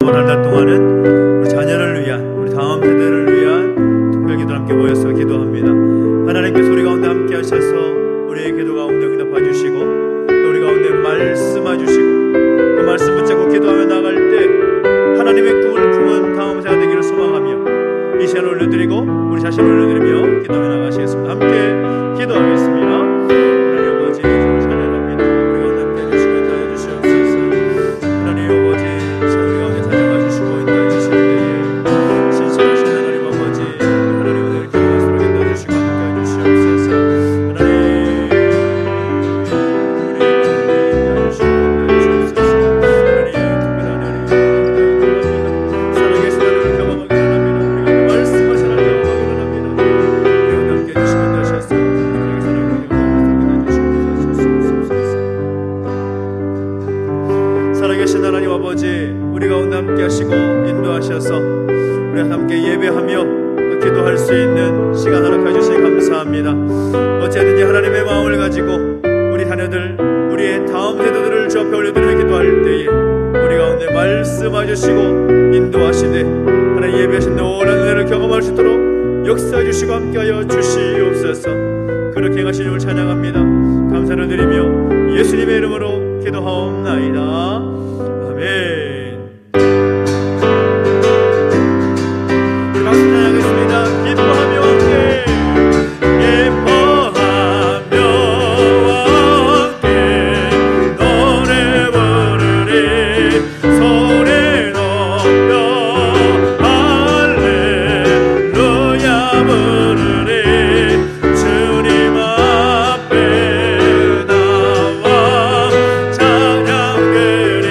이번 한 달 동안은 우리 자녀를 위한, 우리 다음 세대를 위한 특별기도 함께 모여서 기도합니다. 하나님께서 우리 가운데 함께 하셔서 우리의 기도 가운데 응답해 주시고 또 우리 가운데 말씀해 주시고 그 말씀 붙잡고 기도하며 나갈 때 하나님의 꿈을 품은 다음 세대가 되기를 소망하며 이 시간을 올려드리고 우리 자신을 올려드리며 기도하며 나가시겠습니다. 함께 기도하겠습니다. 하나님 아버지, 저를 찬양합니다. 우리 가운데 함께 해주시고 인도해 주시옵소서. 하나님 아버지, 우리 가운데 찾아가 주시고 인도해 주실 때에 신실하신 하나님 아버지, 하나님 은혜를 기도할수록 인도해 주시고 함께 해주시옵소서. 하나님 살아계신 하나님 아버지, 우리 가운데 함께 하시고 인도하셔서 우리 함께 예배하며 기도할 수 있는 시간 허락해 주시니 감사합니다. 어찌든지 하나님의 마음을 가지고 우리 자녀들, 우리의 다음 세대들을 주 앞에 올려드리며 기도할 때에 우리 가운데 말씀해 주시고 인도하시되 하나님 예배하신 놀라운 은혜를 경험할 수 있도록 역사해 주시고 함께하여 주시옵소서. 그렇게 행하신 주를 찬양합니다. 감사를 드리며 예수님의 이름으로 기도하옵나이다. 아멘. 우리 박수 찬양하겠습니다. 기뻐하며 함께, 기뻐하며 함께 노래 부르리, 소리 높여 할렐루야 부르리. 주님 앞에 나와 찬양 그리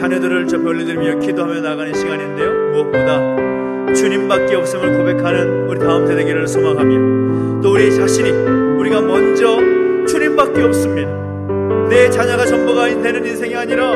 자녀들을 저 별들을 위해 기도하며 나가는 시간인데요, 무엇보다 주님밖에 없음을 고백하는 우리 다음 세대기를 소망하며 또 우리 자신이 우리가 먼저 주님밖에 없습니다. 내 자녀가 전부가 되는 인생이 아니라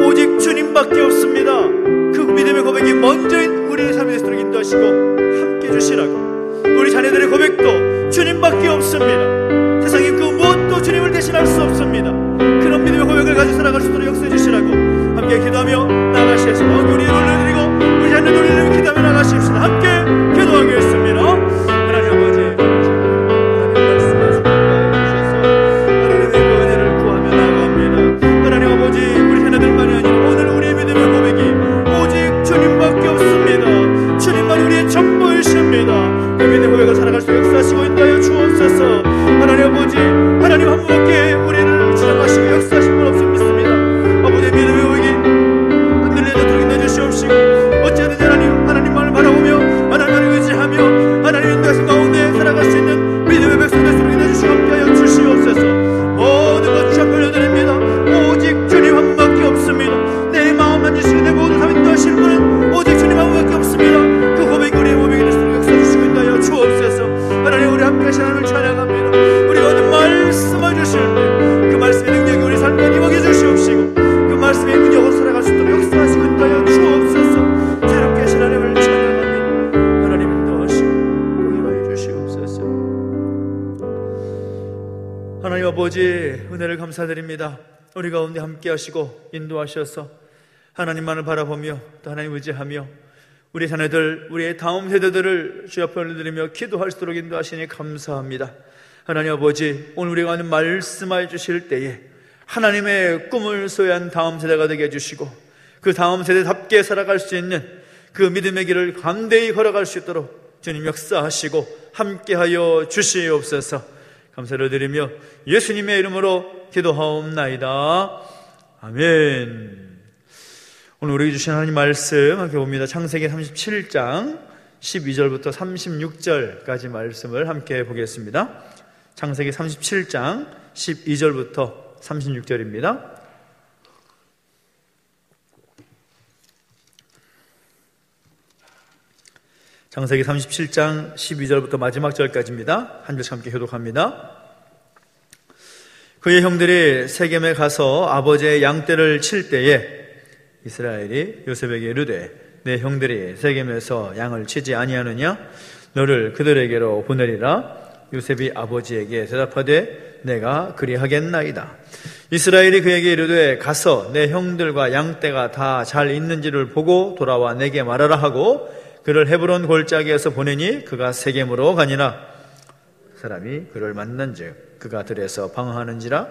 오직 주님밖에 없습니다. 그 믿음의 고백이 먼저인 우리 삶의 스토리를 인도하시고 함께 해주시라고. 우리 자녀들의 고백도 주님밖에 없습니다. 세상에 그 무엇도 주님을 대신할 수 없습니다. 그런 믿음의 고백을 가지고 살아갈 수 있도록 역사해 주시라고 함께 기도하며 나가시겠습니다. 우리의 놀래드리고 우리 자녀들 놀래드리고 기도하며 나가십시다. 함께 기도하겠습니다. 하나님 아버지, 하나님 말씀하시고 하나님의 말씀의 능력으로 살아갈 수 있도록 역사하시고 인도하여 주옵소서. 새롭게 하신 하나님을 찬양하며 하나님 인도하시고 공임하여 주시옵소서. 하나님 아버지, 은혜를 감사드립니다. 우리 가운데 함께 하시고 인도하셔서 하나님만을 바라보며 또 하나님 의지하며 우리 자녀들, 우리의 다음 세대들을 주 앞에 올려드리며 기도할 수 있도록 인도하시니 감사합니다. 하나님 아버지, 오늘 우리가 하는 말씀하여 주실 때에 하나님의 꿈을 소유한 다음 세대가 되게 해주시고 그 다음 세대답게 살아갈 수 있는 그 믿음의 길을 감대히 걸어갈 수 있도록 주님 역사하시고 함께하여 주시옵소서. 감사를 드리며 예수님의 이름으로 기도하옵나이다. 아멘. 오늘 우리에게 주신 하나님 말씀 함께 봅니다. 창세기 37장 12절부터 36절까지 말씀을 함께 보겠습니다. 창세기 37장 12절부터 36절입니다. 창세기 37장 12절부터 마지막 절까지입니다. 한 절씩 함께 교독합니다. 그의 형들이 세겜에 가서 아버지의 양떼를 칠 때에 이스라엘이 요셉에게 이르되 내 형들이 세겜에서 양을 치지 아니하느냐? 너를 그들에게로 보내리라. 요셉이 아버지에게 대답하되 내가 그리하겠나이다. 이스라엘이 그에게 이르되 가서 내 형들과 양떼가 다 잘 있는지를 보고 돌아와 내게 말하라 하고 그를 헤브론 골짜기에서 보내니 그가 세겜으로 가니라. 사람이 그를 만난즉 그가 들에서 방황하는지라.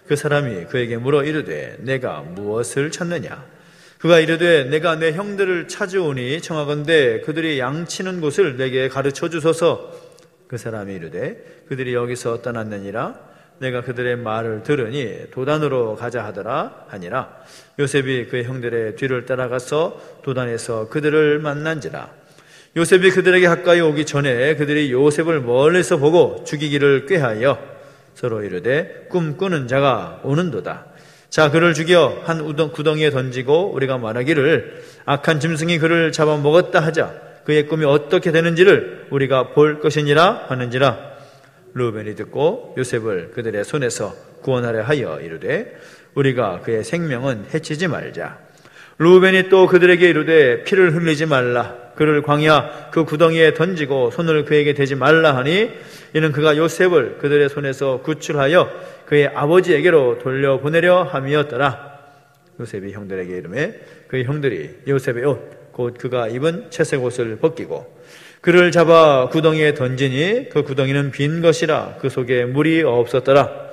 그 사람이 그에게 물어 이르되 내가 무엇을 찾느냐? 그가 이르되 내가 내 형들을 찾으오니 청하건대 그들이 양치는 곳을 내게 가르쳐 주소서. 그 사람이 이르되 그들이 여기서 떠났느니라. 내가 그들의 말을 들으니 도단으로 가자 하더라 하니라. 요셉이 그의 형들의 뒤를 따라가서 도단에서 그들을 만난지라. 요셉이 그들에게 가까이 오기 전에 그들이 요셉을 멀리서 보고 죽이기를 꾀하여 서로 이르되 꿈꾸는 자가 오는도다. 자, 그를 죽여 한 구덩이에 던지고 우리가 말하기를 악한 짐승이 그를 잡아먹었다 하자. 그의 꿈이 어떻게 되는지를 우리가 볼 것이니라 하는지라. 르우벤이 듣고 요셉을 그들의 손에서 구원하려 하여 이르되 우리가 그의 생명은 해치지 말자. 르우벤이 또 그들에게 이르되 피를 흘리지 말라. 그를 광야 그 구덩이에 던지고 손을 그에게 대지 말라 하니 이는 그가 요셉을 그들의 손에서 구출하여 그의 아버지에게로 돌려보내려 함이었더라. 요셉이 형들에게 이르매 그의 형들이 요셉의 옷 곧 그가 입은 채색 옷을 벗기고 그를 잡아 구덩이에 던지니 그 구덩이는 빈 것이라 그 속에 물이 없었더라.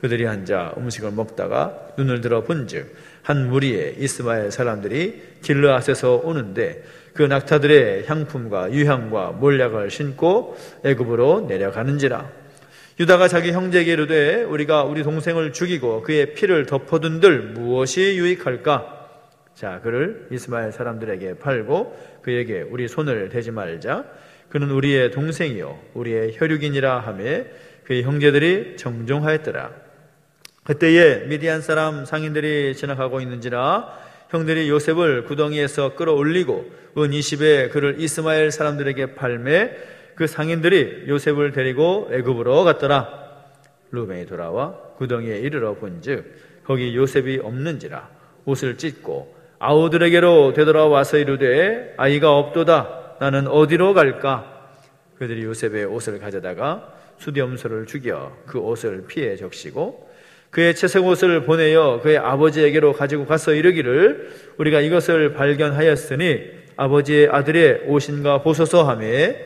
그들이 앉아 음식을 먹다가 눈을 들어 본즉 한 무리의 이스마엘 사람들이 길르앗에서 오는데 그 낙타들의 향품과 유향과 몰약을 신고 애굽으로 내려가는지라. 유다가 자기 형제에게 이르되 우리가 우리 동생을 죽이고 그의 피를 덮어둔들 무엇이 유익할까? 자, 그를 이스마엘 사람들에게 팔고 그에게 우리 손을 대지 말자. 그는 우리의 동생이요 우리의 혈육이니라 하매 그의 형제들이 정종하였더라. 그때에 미디안 사람 상인들이 지나가고 있는지라 형들이 요셉을 구덩이에서 끌어올리고 은 20에 그를 이스마엘 사람들에게 팔매 그 상인들이 요셉을 데리고 애굽으로 갔더라. 르우벤이 돌아와 구덩이에 이르러 본즉 거기 요셉이 없는지라 옷을 찢고 아우들에게로 되돌아와서 이르되 아이가 없도다. 나는 어디로 갈까? 그들이 요셉의 옷을 가져다가 수렴소를 죽여 그 옷을 피에 적시고 그의 채색 옷을 보내어 그의 아버지에게로 가지고 가서 이르기를 우리가 이것을 발견하였으니 아버지의 아들의 옷인가 보소서 하매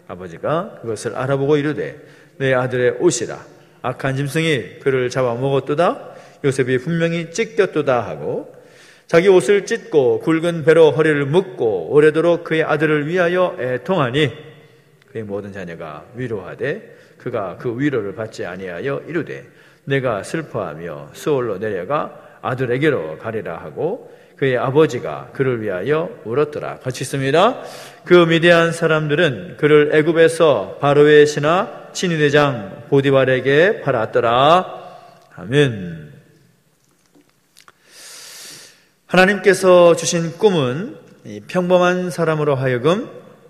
아버지가 그것을 알아보고 이르되 내 아들의 옷이라. 악한 짐승이 그를 잡아먹었도다. 요셉이 분명히 찢겼도다 하고 자기 옷을 찢고 굵은 배로 허리를 묶고 오래도록 그의 아들을 위하여 애통하니 그의 모든 자녀가 위로하되 그가 그 위로를 받지 아니하여 이르되 내가 슬퍼하며 수월로 내려가 아들에게로 가리라 하고 그의 아버지가 그를 위하여 울었더라. 같이 있습니다. 그 미디안 사람들은 그를 애굽에서 바로의 신하 친위대장 보디발에게 팔았더라. 아멘. 하나님께서 주신 꿈은 평범한 사람으로 하여금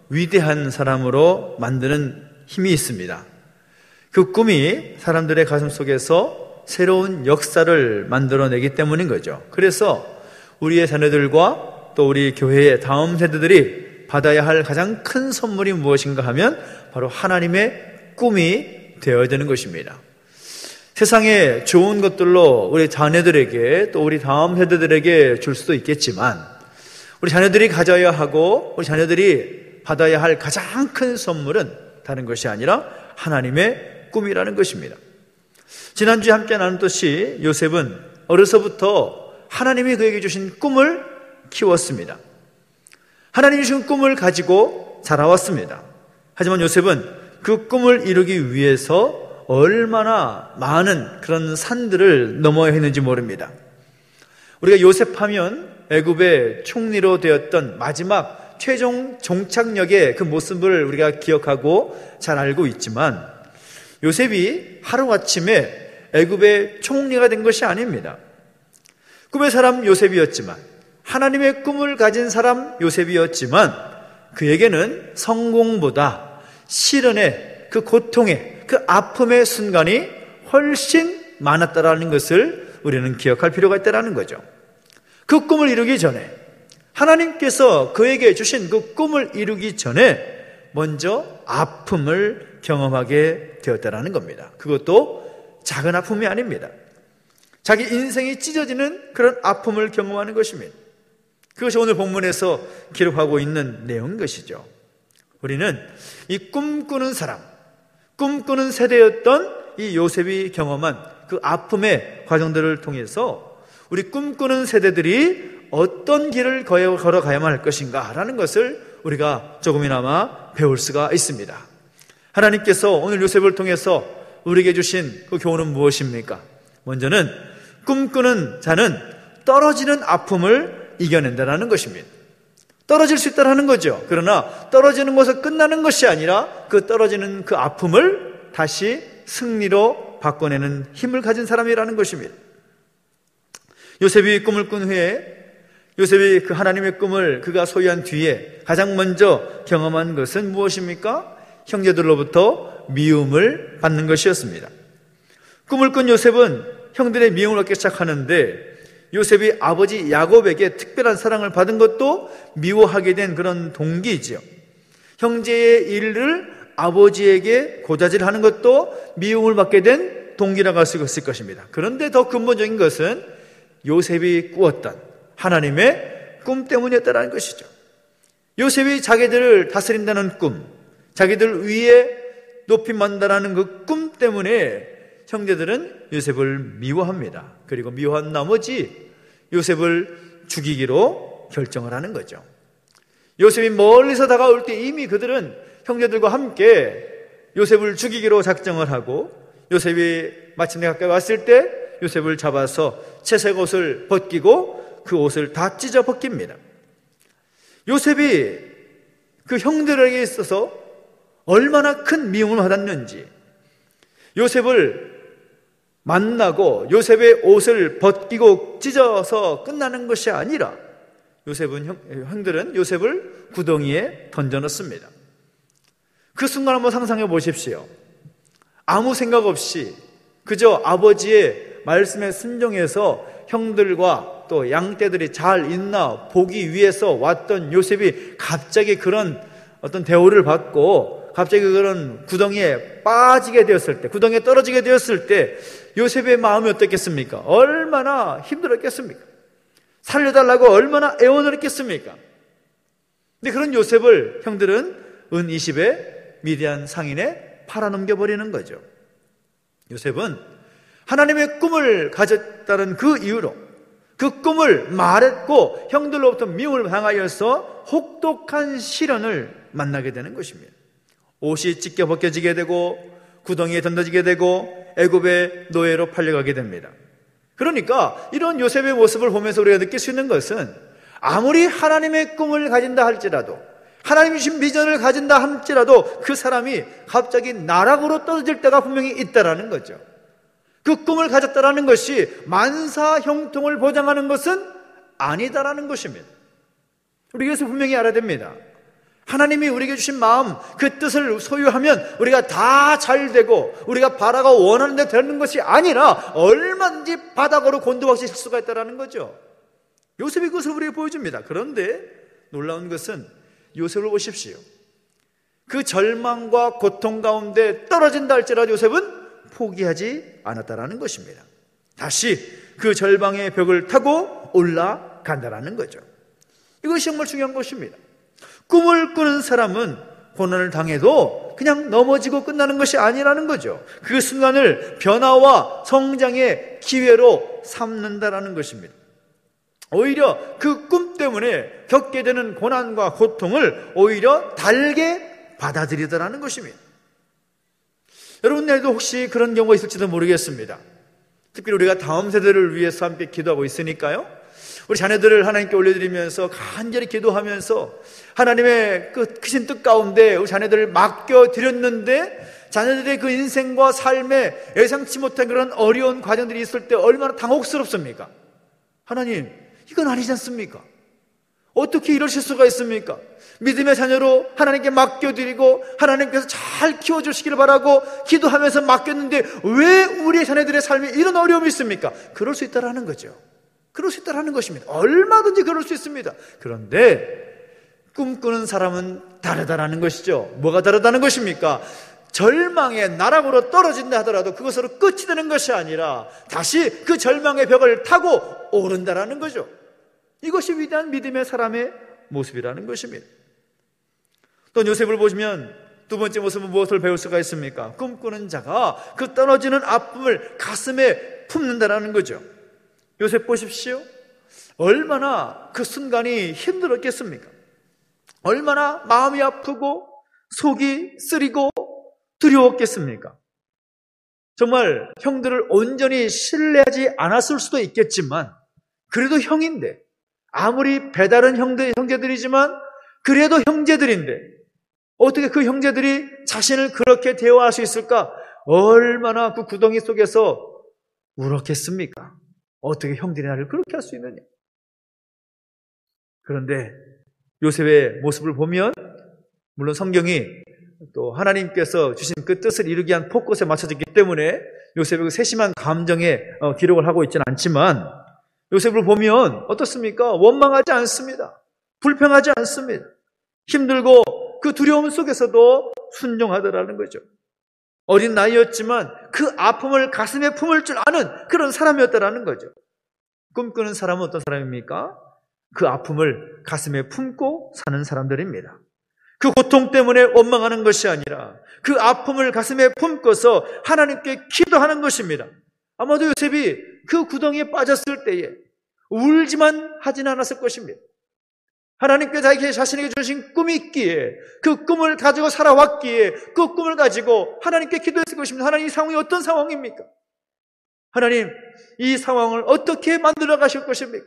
위대한 사람으로 만드는 힘이 있습니다. 그 꿈이 사람들의 가슴 속에서 새로운 역사를 만들어내기 때문인 거죠. 그래서 우리의 자녀들과 또 우리 교회의 다음 세대들이 받아야 할 가장 큰 선물이 무엇인가 하면 바로 하나님의 꿈이 되어야 되는 것입니다. 세상에 좋은 것들로 우리 자녀들에게 또 우리 다음 세대들에게 줄 수도 있겠지만 우리 자녀들이 가져야 하고 우리 자녀들이 받아야 할 가장 큰 선물은 다른 것이 아니라 하나님의 꿈이라는 것입니다. 지난주에 함께 나눴듯이 요셉은 어려서부터 하나님이 그에게 주신 꿈을 키웠습니다. 하나님이 주신 꿈을 가지고 자라왔습니다. 하지만 요셉은 그 꿈을 이루기 위해서 얼마나 많은 그런 산들을 넘어야 했는지 모릅니다. 우리가 요셉하면 애굽의 총리로 되었던 마지막 최종 종착역의 그 모습을 우리가 기억하고 잘 알고 있지만 요셉이 하루아침에 애굽의 총리가 된 것이 아닙니다. 꿈의 사람 요셉이었지만 하나님의 꿈을 가진 사람 요셉이었지만 그에게는 성공보다 시련의 그 고통의 그 아픔의 순간이 훨씬 많았다라는 것을 우리는 기억할 필요가 있다는 거죠. 그 꿈을 이루기 전에 하나님께서 그에게 주신 그 꿈을 이루기 전에 먼저 아픔을 경험하게 되었다는 겁니다. 그것도 작은 아픔이 아닙니다. 자기 인생이 찢어지는 그런 아픔을 경험하는 것입니다. 그것이 오늘 본문에서 기록하고 있는 내용인 것이죠. 우리는 이 꿈꾸는 사람, 꿈꾸는 세대였던 이 요셉이 경험한 그 아픔의 과정들을 통해서 우리 꿈꾸는 세대들이 어떤 길을 걸어가야만 할 것인가 라는 것을 우리가 조금이나마 배울 수가 있습니다. 하나님께서 오늘 요셉을 통해서 우리에게 주신 그 교훈은 무엇입니까? 먼저는 꿈꾸는 자는 떨어지는 아픔을 이겨낸다는 것입니다. 떨어질 수 있다는 거죠. 그러나 떨어지는 것은 끝나는 것이 아니라 그 떨어지는 그 아픔을 다시 승리로 바꿔내는 힘을 가진 사람이라는 것입니다. 요셉이 꿈을 꾼 후에 요셉이 그 하나님의 꿈을 그가 소유한 뒤에 가장 먼저 경험한 것은 무엇입니까? 형제들로부터 미움을 받는 것이었습니다. 꿈을 꾼 요셉은 형들의 미움을 받기 시작하는데 요셉이 아버지 야곱에게 특별한 사랑을 받은 것도 미워하게 된 그런 동기이지요. 형제의 일을 아버지에게 고자질하는 것도 미움을 받게 된 동기라고 할 수 있을 것입니다. 그런데 더 근본적인 것은 요셉이 꾸었던 하나님의 꿈 때문이었다는 것이죠. 요셉이 자기들을 다스린다는 꿈, 자기들 위에 높임받는다는 그 꿈 때문에 형제들은 요셉을 미워합니다. 그리고 미워한 나머지 요셉을 죽이기로 결정을 하는 거죠. 요셉이 멀리서 다가올 때 이미 그들은 형제들과 함께 요셉을 죽이기로 작정을 하고 요셉이 마침내 가까이 왔을 때 요셉을 잡아서 채색 옷을 벗기고 그 옷을 다 찢어 벗깁니다. 요셉이 그 형들에게 있어서 얼마나 큰 미움을 받았는지, 요셉을 만나고 요셉의 옷을 벗기고 찢어서 끝나는 것이 아니라 형들은 요셉을 구덩이에 던져넣습니다. 그 순간 한번 상상해 보십시오. 아무 생각 없이 그저 아버지의 말씀에 순종해서 형들과 또 양떼들이 잘 있나 보기 위해서 왔던 요셉이 갑자기 그런 어떤 대우를 받고 갑자기 그런 구덩이에 빠지게 되었을 때, 구덩이에 떨어지게 되었을 때 요셉의 마음이 어떻겠습니까? 얼마나 힘들었겠습니까? 살려달라고 얼마나 애원을 했겠습니까? 근데 그런 요셉을 형들은 은 20에 미디안 상인에 팔아넘겨버리는 거죠. 요셉은 하나님의 꿈을 가졌다는 그 이유로 그 꿈을 말했고 형들로부터 미움을 당하여서 혹독한 시련을 만나게 되는 것입니다. 옷이 찢겨 벗겨지게 되고 구덩이에 던져지게 되고 애굽의 노예로 팔려가게 됩니다. 그러니까 이런 요셉의 모습을 보면서 우리가 느낄 수 있는 것은 아무리 하나님의 꿈을 가진다 할지라도 하나님이 주신 비전을 가진다 할지라도 그 사람이 갑자기 나락으로 떨어질 때가 분명히 있다라는 거죠. 그 꿈을 가졌다라는 것이 만사 형통을 보장하는 것은 아니다라는 것입니다. 우리 이것을 분명히 알아야 됩니다. 하나님이 우리에게 주신 마음, 그 뜻을 소유하면 우리가 다 잘 되고 우리가 바라가 원하는 데 되는 것이 아니라 얼마든지 바닥으로 곤두박질 칠 수가 있다는 거죠. 요셉이 그것을 우리에게 보여줍니다. 그런데 놀라운 것은 요셉을 보십시오. 그 절망과 고통 가운데 떨어진다 할지라도 요셉은 포기하지 않았다는 것입니다. 다시 그 절망의 벽을 타고 올라간다는 거죠. 이것이 정말 중요한 것입니다. 꿈을 꾸는 사람은 고난을 당해도 그냥 넘어지고 끝나는 것이 아니라는 거죠. 그 순간을 변화와 성장의 기회로 삼는다라는 것입니다. 오히려 그 꿈 때문에 겪게 되는 고난과 고통을 오히려 달게 받아들이더라는 것입니다. 여러분들도 혹시 그런 경우가 있을지도 모르겠습니다. 특별히 우리가 다음 세대를 위해서 함께 기도하고 있으니까요. 우리 자녀들을 하나님께 올려드리면서 간절히 기도하면서 하나님의 그 크신 뜻 가운데 우리 자녀들을 맡겨드렸는데 자녀들의 그 인생과 삶에 예상치 못한 그런 어려운 과정들이 있을 때 얼마나 당혹스럽습니까? 하나님, 이건 아니지 않습니까? 어떻게 이러실 수가 있습니까? 믿음의 자녀로 하나님께 맡겨드리고 하나님께서 잘 키워주시기를 바라고 기도하면서 맡겼는데 왜 우리의 자녀들의 삶에 이런 어려움이 있습니까? 그럴 수 있다라는 거죠. 그럴 수 있다라는 것입니다. 얼마든지 그럴 수 있습니다. 그런데 꿈꾸는 사람은 다르다라는 것이죠. 뭐가 다르다는 것입니까? 절망의 나락으로 떨어진다 하더라도 그것으로 끝이 되는 것이 아니라 다시 그 절망의 벽을 타고 오른다라는 거죠. 이것이 위대한 믿음의 사람의 모습이라는 것입니다. 또 요셉을 보시면 두 번째 모습은 무엇을 배울 수가 있습니까? 꿈꾸는 자가 그 떨어지는 아픔을 가슴에 품는다라는 거죠. 요셉 보십시오. 얼마나 그 순간이 힘들었겠습니까? 얼마나 마음이 아프고 속이 쓰리고 두려웠겠습니까? 정말 형들을 온전히 신뢰하지 않았을 수도 있겠지만 그래도 형인데, 아무리 배다른 형제들이지만 그래도 형제들인데 어떻게 그 형제들이 자신을 그렇게 대화할 수 있을까? 얼마나 그 구덩이 속에서 울었겠습니까? 어떻게 형들이 나를 그렇게 할 수 있느냐? 그런데 요셉의 모습을 보면 물론 성경이 또 하나님께서 주신 그 뜻을 이루기 위한 포커스에 맞춰졌기 때문에 요셉의 그 세심한 감정에 기록을 하고 있지는 않지만 요셉을 보면 어떻습니까? 원망하지 않습니다. 불평하지 않습니다. 힘들고 그 두려움 속에서도 순종하더라는 거죠. 어린 나이였지만 그 아픔을 가슴에 품을 줄 아는 그런 사람이었다라는 거죠. 꿈꾸는 사람은 어떤 사람입니까? 그 아픔을 가슴에 품고 사는 사람들입니다. 그 고통 때문에 원망하는 것이 아니라 그 아픔을 가슴에 품고서 하나님께 기도하는 것입니다. 아마도 요셉이 그 구덩이에 빠졌을 때에 울지만 하진 않았을 것입니다. 하나님께 자신에게 주신 꿈이 있기에 그 꿈을 가지고 살아왔기에 그 꿈을 가지고 하나님께 기도했을 것입니다. 하나님, 이 상황이 어떤 상황입니까? 하나님, 이 상황을 어떻게 만들어 가실 것입니까?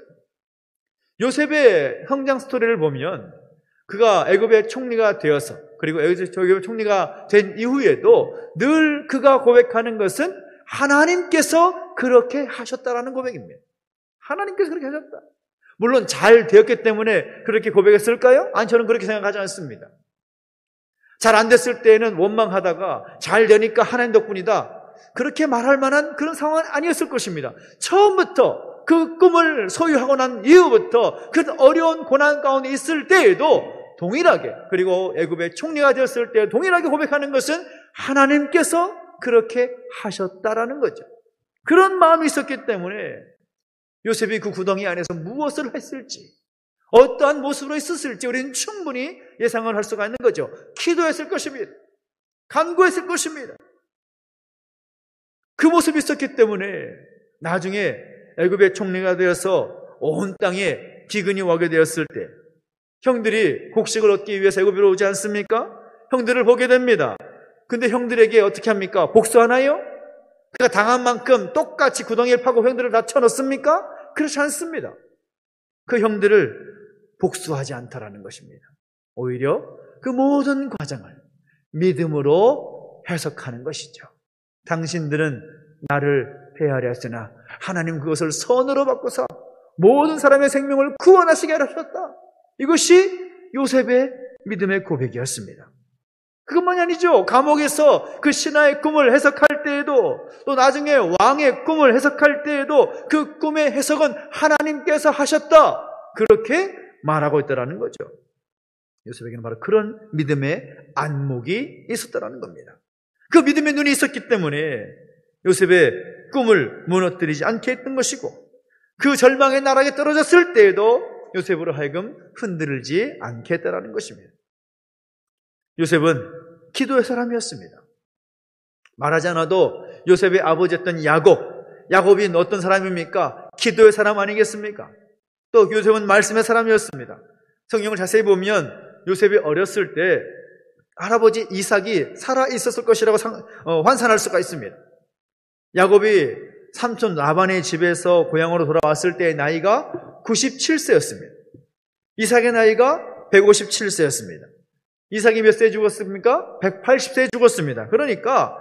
요셉의 성장 스토리를 보면 그가 애굽의 총리가 되어서 그리고 애굽의 총리가 된 이후에도 늘 그가 고백하는 것은 하나님께서 그렇게 하셨다라는 고백입니다. 하나님께서 그렇게 하셨다. 물론 잘 되었기 때문에 그렇게 고백했을까요? 아니, 저는 그렇게 생각하지 않습니다. 잘 안 됐을 때에는 원망하다가 잘 되니까 하나님 덕분이다, 그렇게 말할 만한 그런 상황은 아니었을 것입니다. 처음부터 그 꿈을 소유하고 난 이후부터 그 어려운 고난 가운데 있을 때에도 동일하게, 그리고 애굽의 총리가 되었을 때 동일하게 고백하는 것은 하나님께서 그렇게 하셨다라는 거죠. 그런 마음이 있었기 때문에 요셉이 그 구덩이 안에서 무엇을 했을지, 어떠한 모습으로 있었을지 우리는 충분히 예상을 할 수가 있는 거죠. 기도했을 것입니다. 간구했을 것입니다. 그 모습이 있었기 때문에 나중에 애굽의 총리가 되어서 온 땅에 기근이 오게 되었을 때 형들이 곡식을 얻기 위해서 애굽으로 오지 않습니까? 형들을 보게 됩니다. 근데 형들에게 어떻게 합니까? 복수하나요? 그가 당한 만큼 똑같이 구덩이를 파고 형들을 다 쳐넣습니까? 그렇지 않습니다. 그 형들을 복수하지 않다라는 것입니다. 오히려 그 모든 과정을 믿음으로 해석하는 것이죠. 당신들은 나를 패하려 했으나 하나님 그것을 선으로 바꾸사 모든 사람의 생명을 구원하시게 하셨다. 이것이 요셉의 믿음의 고백이었습니다. 그것만이 아니죠. 감옥에서 그 신하의 꿈을 해석할 때에도, 또 나중에 왕의 꿈을 해석할 때에도 그 꿈의 해석은 하나님께서 하셨다, 그렇게 말하고 있다는 거죠. 요셉에게는 바로 그런 믿음의 안목이 있었다는 겁니다. 그 믿음의 눈이 있었기 때문에 요셉의 꿈을 무너뜨리지 않게 했던 것이고, 그 절망의 나락에 떨어졌을 때에도 요셉으로 하여금 흔들리지 않게 했다는 것입니다. 요셉은 기도의 사람이었습니다. 말하지 않아도 요셉의 아버지였던 야곱이 어떤 사람입니까? 기도의 사람 아니겠습니까? 또 요셉은 말씀의 사람이었습니다. 성경을 자세히 보면 요셉이 어렸을 때 할아버지 이삭이 살아 있었을 것이라고 환산할 수가 있습니다. 야곱이 삼촌 라반의 집에서 고향으로 돌아왔을 때의 나이가 97세였습니다. 이삭의 나이가 157세였습니다. 이삭이 몇 세에 죽었습니까? 180세에 죽었습니다. 그러니까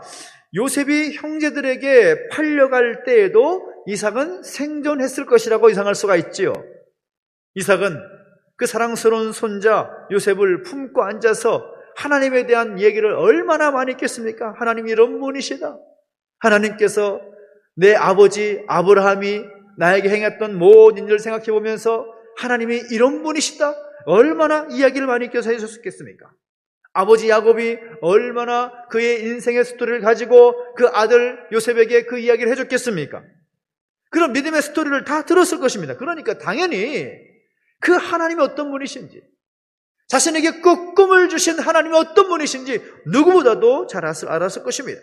요셉이 형제들에게 팔려갈 때에도 이삭은 생존했을 것이라고 예상할 수가 있지요. 이삭은 그 사랑스러운 손자 요셉을 품고 앉아서 하나님에 대한 얘기를 얼마나 많이 했겠습니까? 하나님 이런 분이시다. 하나님께서 내 아버지 아브라함이 나에게 행했던 모든 일을 생각해 보면서 하나님이 이런 분이시다, 얼마나 이야기를 많이 해주셨겠습니까? 아버지 야곱이 얼마나 그의 인생의 스토리를 가지고 그 아들 요셉에게 그 이야기를 해줬겠습니까? 그런 믿음의 스토리를 다 들었을 것입니다. 그러니까 당연히 그 하나님이 어떤 분이신지, 자신에게 그 꿈을 주신 하나님이 어떤 분이신지 누구보다도 잘 알았을 것입니다.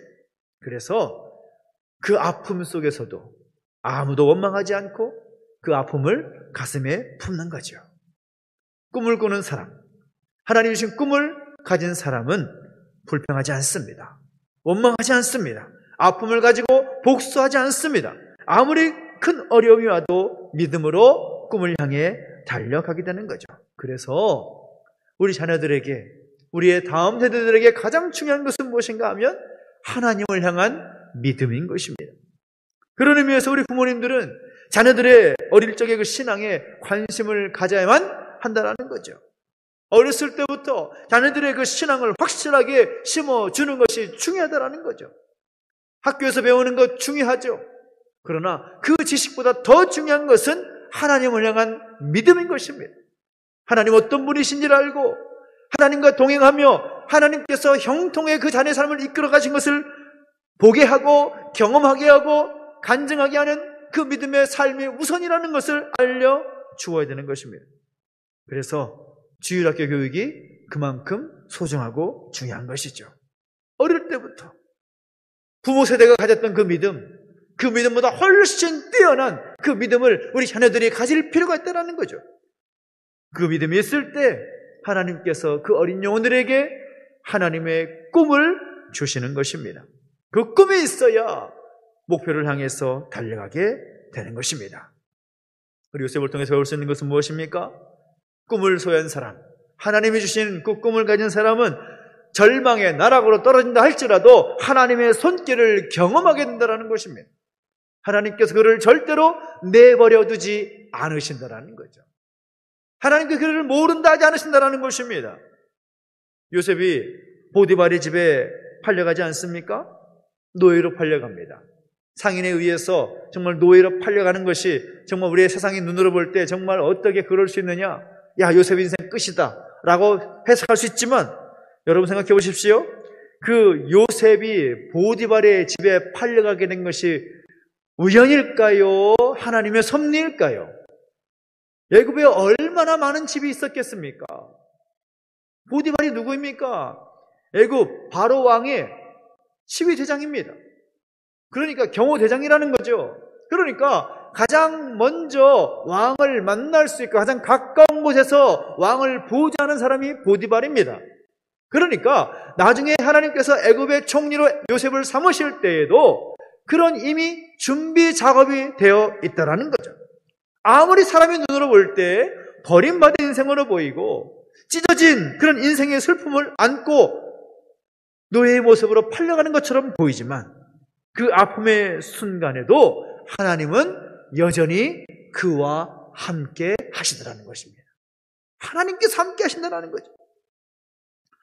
그래서 그 아픔 속에서도 아무도 원망하지 않고 그 아픔을 가슴에 품는 거죠. 꿈을 꾸는 사람, 하나님이 주신 꿈을 가진 사람은 불평하지 않습니다. 원망하지 않습니다. 아픔을 가지고 복수하지 않습니다. 아무리 큰 어려움이 와도 믿음으로 꿈을 향해 달려가게 되는 거죠. 그래서 우리 자녀들에게, 우리의 다음 세대들에게 가장 중요한 것은 무엇인가 하면 하나님을 향한 믿음인 것입니다. 그런 의미에서 우리 부모님들은 자녀들의 어릴 적의 그 신앙에 관심을 가져야만 한다는 거죠. 어렸을 때부터 자녀들의 그 신앙을 확실하게 심어주는 것이 중요하다는 거죠. 학교에서 배우는 것 중요하죠. 그러나 그 지식보다 더 중요한 것은 하나님을 향한 믿음인 것입니다. 하나님 어떤 분이신지를 알고 하나님과 동행하며 하나님께서 형통의 그 자녀의 삶을 이끌어 가신 것을 보게 하고 경험하게 하고 간증하게 하는 그 믿음의 삶이 우선이라는 것을 알려주어야 되는 것입니다. 그래서 주일학교 교육이 그만큼 소중하고 중요한 것이죠. 어릴 때부터 부모 세대가 가졌던 그 믿음보다 훨씬 뛰어난 그 믿음을 우리 자녀들이 가질 필요가 있다는 거죠. 그 믿음이 있을 때 하나님께서 그 어린 영혼들에게 하나님의 꿈을 주시는 것입니다. 그 꿈이 있어야 목표를 향해서 달려가게 되는 것입니다. 우리 요셉을 통해서 배울 수 있는 것은 무엇입니까? 꿈을 소유한 사람, 하나님이 주신 그 꿈을 가진 사람은 절망의 나락으로 떨어진다 할지라도 하나님의 손길을 경험하게 된다는 것입니다. 하나님께서 그를 절대로 내버려 두지 않으신다는 거죠. 하나님께서 그를 모른다 하지 않으신다는 것입니다. 요셉이 보디발의 집에 팔려가지 않습니까? 노예로 팔려갑니다. 상인에 의해서 정말 노예로 팔려가는 것이 정말 우리의 세상의 눈으로 볼 때 정말 어떻게 그럴 수 있느냐, 야 요셉 인생 끝이다 라고 해석할 수 있지만, 여러분 생각해 보십시오. 그 요셉이 보디발의 집에 팔려가게 된 것이 우연일까요? 하나님의 섭리일까요? 애굽에 얼마나 많은 집이 있었겠습니까? 보디발이 누구입니까? 애굽 바로 왕의 12대장입니다. 그러니까 경호대장이라는 거죠. 그러니까 가장 먼저 왕을 만날 수 있고 가장 가까운 곳에서 왕을 보호하는 사람이 보디발입니다. 그러니까 나중에 하나님께서 애굽의 총리로 요셉을 삼으실 때에도 그런 이미 준비 작업이 되어 있다는 거죠. 아무리 사람의 눈으로 볼 때 버림받은 인생으로 보이고 찢어진 그런 인생의 슬픔을 안고 노예의 모습으로 팔려가는 것처럼 보이지만, 그 아픔의 순간에도 하나님은 여전히 그와 함께 하시더라는 것입니다. 하나님께서 함께 하신다는 거죠.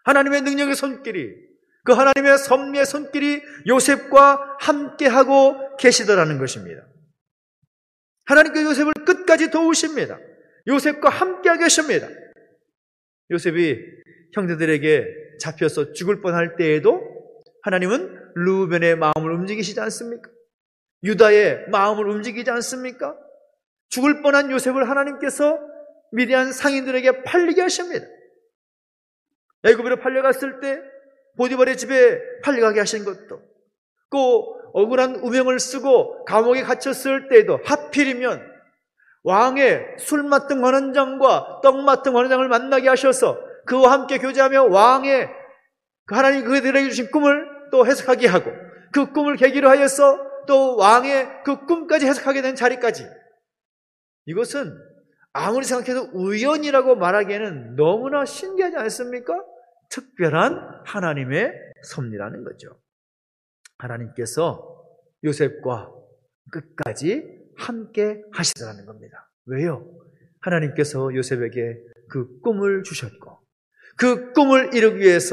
하나님의 능력의 손길이, 그 하나님의 섭리의 손길이 요셉과 함께하고 계시더라는 것입니다. 하나님께서 요셉을 끝까지 도우십니다. 요셉과 함께하고 계십니다. 요셉이 형제들에게 잡혀서 죽을 뻔할 때에도 하나님은 르우벤의 마음을 움직이시지 않습니까? 유다의 마음을 움직이지 않습니까? 죽을 뻔한 요셉을 하나님께서 미디안 상인들에게 팔리게 하십니다. 애굽으로 팔려갔을 때 보디발의 집에 팔려가게 하신 것도, 또 억울한 우명을 쓰고 감옥에 갇혔을 때에도 하필이면 왕의 술 맡은 관원장과 떡 맡은 관원장을 만나게 하셔서 그와 함께 교제하며 왕의 하나님 그들에게 주신 꿈을 또 해석하게 하고, 그 꿈을 계기로 하여서 또 왕의 그 꿈까지 해석하게 된 자리까지, 이것은 아무리 생각해도 우연이라고 말하기에는 너무나 신기하지 않습니까? 특별한 하나님의 섭리라는 거죠. 하나님께서 요셉과 끝까지 함께 하시더라는 겁니다. 왜요? 하나님께서 요셉에게 그 꿈을 주셨고, 그 꿈을 이루기 위해서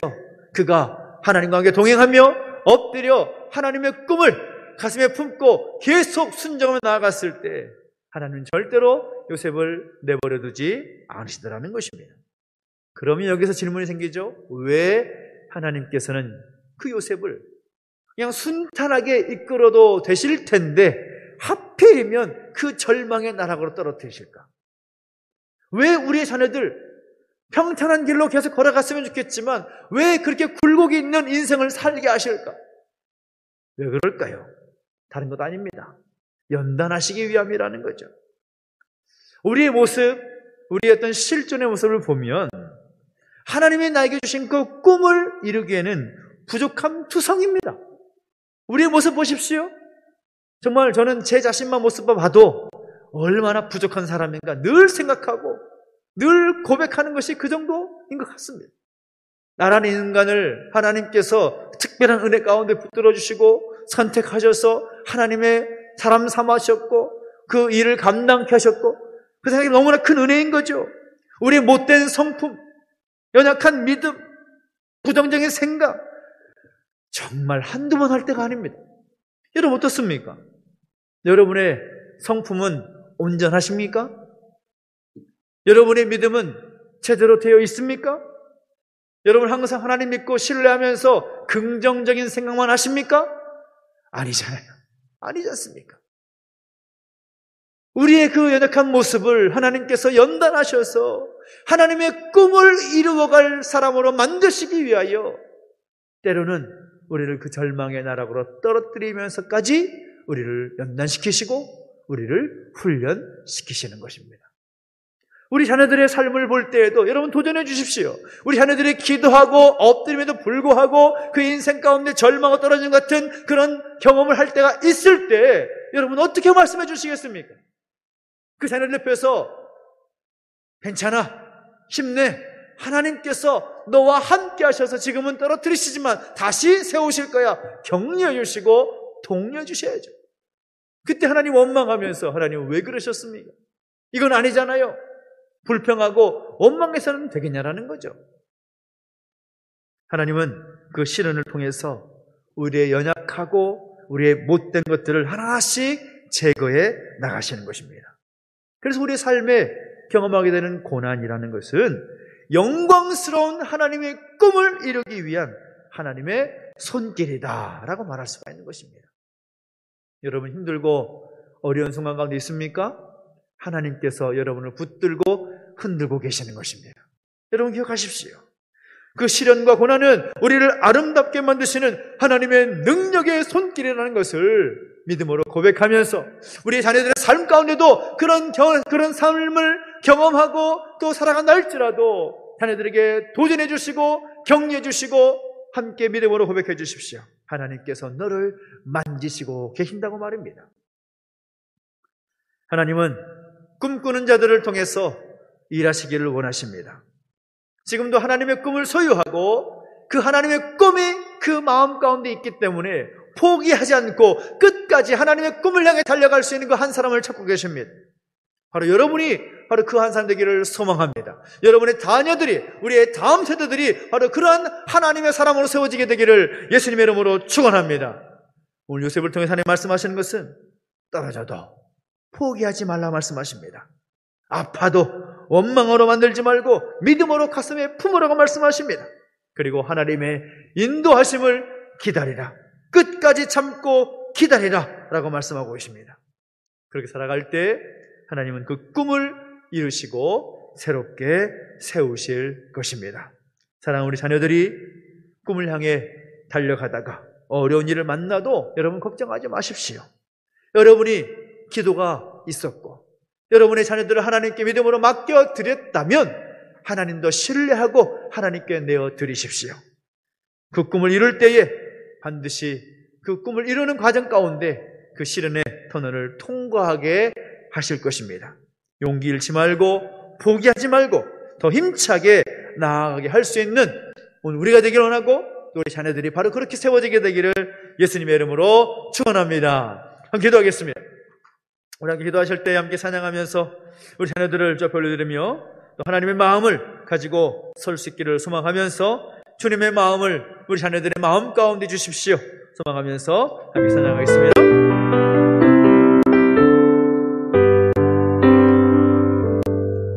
그가 하나님과 함께 동행하며 엎드려 하나님의 꿈을 가슴에 품고 계속 순종하며 나아갔을 때 하나님은 절대로 요셉을 내버려 두지 않으시더라는 것입니다. 그러면 여기서 질문이 생기죠. 왜 하나님께서는 그 요셉을 그냥 순탄하게 이끌어도 되실 텐데 하필이면 그 절망의 나락으로 떨어뜨리실까? 왜 우리의 자녀들 평탄한 길로 계속 걸어갔으면 좋겠지만 왜 그렇게 굴곡이 있는 인생을 살게 하실까? 왜 그럴까요? 다른 것 아닙니다. 연단하시기 위함이라는 거죠. 우리의 모습, 우리의 어떤 실존의 모습을 보면 하나님이 나에게 주신 그 꿈을 이루기에는 부족함 투성입니다. 우리의 모습 보십시오. 정말 저는 제 자신만 모습 봐도 얼마나 부족한 사람인가 늘 생각하고 늘 고백하는 것이 그 정도인 것 같습니다. 나라는 인간을 하나님께서 특별한 은혜 가운데 붙들어 주시고 선택하셔서 하나님의 사람 삼으셨고 그 일을 감당케 하셨고, 그 생각이 너무나 큰 은혜인 거죠. 우리의 못된 성품, 연약한 믿음, 부정적인 생각, 정말 한두 번 할 때가 아닙니다. 여러분 어떻습니까? 여러분의 성품은 온전하십니까? 여러분의 믿음은 제대로 되어 있습니까? 여러분 항상 하나님 믿고 신뢰하면서 긍정적인 생각만 하십니까? 아니잖아요. 아니지 않습니까? 우리의 그 연약한 모습을 하나님께서 연단하셔서 하나님의 꿈을 이루어갈 사람으로 만드시기 위하여 때로는 우리를 그 절망의 나락으로 떨어뜨리면서까지 우리를 연단시키시고 우리를 훈련시키시는 것입니다. 우리 자녀들의 삶을 볼 때에도 여러분 도전해 주십시오. 우리 자녀들이 기도하고 엎드림에도 불구하고 그 인생 가운데 절망하고 떨어지는 같은 그런 경험을 할 때가 있을 때 여러분 어떻게 말씀해 주시겠습니까? 그 자녀들 옆에서 괜찮아, 힘내, 하나님께서 너와 함께 하셔서 지금은 떨어뜨리시지만 다시 세우실 거야, 격려해 주시고 독려해 주셔야죠. 그때 하나님 원망하면서 하나님 왜 그러셨습니까? 이건 아니잖아요. 불평하고 원망해서는 되겠냐라는 거죠. 하나님은 그 시련을 통해서 우리의 연약하고 우리의 못된 것들을 하나씩 제거해 나가시는 것입니다. 그래서 우리의 삶에 경험하게 되는 고난이라는 것은 영광스러운 하나님의 꿈을 이루기 위한 하나님의 손길이다라고 말할 수가 있는 것입니다. 여러분 힘들고 어려운 순간 가운데 있습니까? 하나님께서 여러분을 붙들고 흔들고 계시는 것입니다. 여러분 기억하십시오. 그 시련과 고난은 우리를 아름답게 만드시는 하나님의 능력의 손길이라는 것을 믿음으로 고백하면서 우리 자녀들의 삶 가운데도 그런 삶을 경험하고 또 살아간다 할지라도 자녀들에게 도전해 주시고 격려해 주시고 함께 믿음으로 고백해 주십시오. 하나님께서 너를 만지시고 계신다고 말입니다. 하나님은 꿈꾸는 자들을 통해서 일하시기를 원하십니다. 지금도 하나님의 꿈을 소유하고 그 하나님의 꿈이 그 마음 가운데 있기 때문에 포기하지 않고 끝까지 하나님의 꿈을 향해 달려갈 수 있는 그 한 사람을 찾고 계십니다. 바로 여러분이 바로 그 한 사람 되기를 소망합니다. 여러분의 자녀들이, 우리의 다음 세대들이 바로 그러한 하나님의 사람으로 세워지게 되기를 예수님의 이름으로 축원합니다. 오늘 요셉을 통해 하나님 말씀하시는 것은 떨어져도 포기하지 말라 말씀하십니다. 아파도 원망으로 만들지 말고 믿음으로 가슴에 품으라고 말씀하십니다. 그리고 하나님의 인도하심을 기다리라. 끝까지 참고 기다리라 라고 말씀하고 계십니다. 그렇게 살아갈 때 하나님은 그 꿈을 이루시고 새롭게 세우실 것입니다. 사랑하는 우리 자녀들이 꿈을 향해 달려가다가 어려운 일을 만나도 여러분 걱정하지 마십시오. 여러분이 기도가 있었고 여러분의 자녀들을 하나님께 믿음으로 맡겨드렸다면 하나님도 신뢰하고 하나님께 내어드리십시오. 그 꿈을 이룰 때에 반드시 그 꿈을 이루는 과정 가운데 그 시련의 터널을 통과하게 하실 것입니다. 용기 잃지 말고 포기하지 말고 더 힘차게 나아가게 할 수 있는 오늘 우리가 되기를 원하고 또 우리 자녀들이 바로 그렇게 세워지게 되기를 예수님의 이름으로 축원합니다. 한번 기도하겠습니다. 우리 함께 기도하실 때 함께 찬양하면서 우리 자녀들을 올려드리며 또 하나님의 마음을 가지고 설 수 있기를 소망하면서 주님의 마음을 우리 자녀들의 마음 가운데 주십시오 소망하면서 함께 찬양하겠습니다.